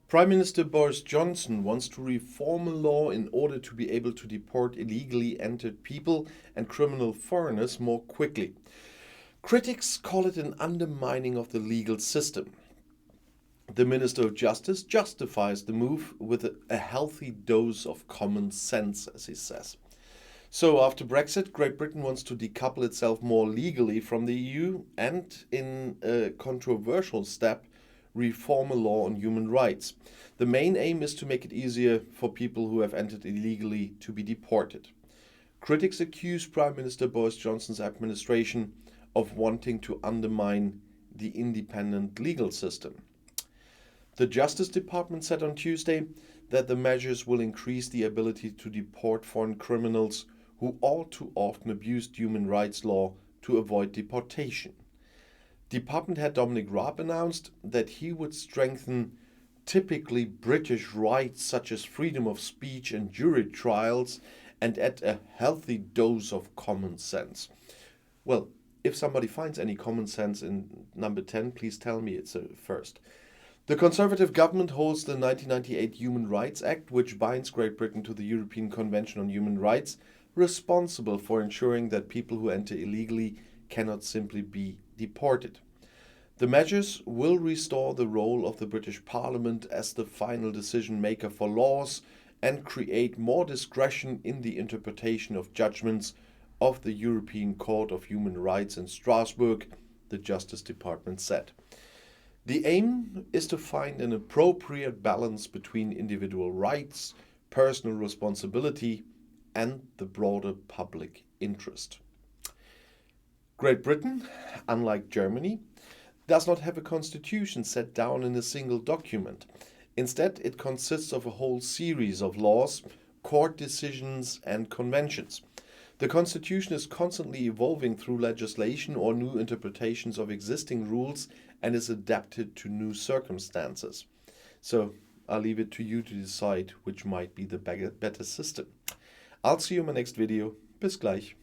Prime Minister Boris Johnson wants to reform a law in order to be able to deport illegally entered people and criminal foreigners more quickly. Critics call it an undermining of the legal system. The Minister of Justice justifies the move with a healthy dose of common sense, as he says. So after Brexit, Great Britain wants to decouple itself more legally from the EU and, in a controversial step, reform a law on human rights. The main aim is to make it easier for people who have entered illegally to be deported. Critics accuse Prime Minister Boris Johnson's administration of wanting to undermine the independent legal system. The Justice Department said on Tuesday that the measures will increase the ability to deport foreign criminals who all too often abused human rights law to avoid deportation. Department head Dominic Raab announced that he would strengthen typically British rights such as freedom of speech and jury trials and add a healthy dose of common sense. Well, if somebody finds any common sense in number 10, please tell me it's a first. The Conservative government holds the 1998 Human Rights Act, which binds Great Britain to the European Convention on Human Rights, responsible for ensuring that people who enter illegally cannot simply be deported. The measures will restore the role of the British Parliament as the final decision maker for laws and create more discretion in the interpretation of judgments of the European Court of Human Rights in Strasbourg, the Justice Department said. The aim is to find an appropriate balance between individual rights, personal responsibility, and the broader public interest. Great Britain, unlike Germany, does not have a constitution set down in a single document. Instead, it consists of a whole series of laws, court decisions, and conventions. The constitution is constantly evolving through legislation or new interpretations of existing rules and is adapted to new circumstances. So I'll leave it to you to decide which might be the better system. I'll see you in my next video. Bis gleich.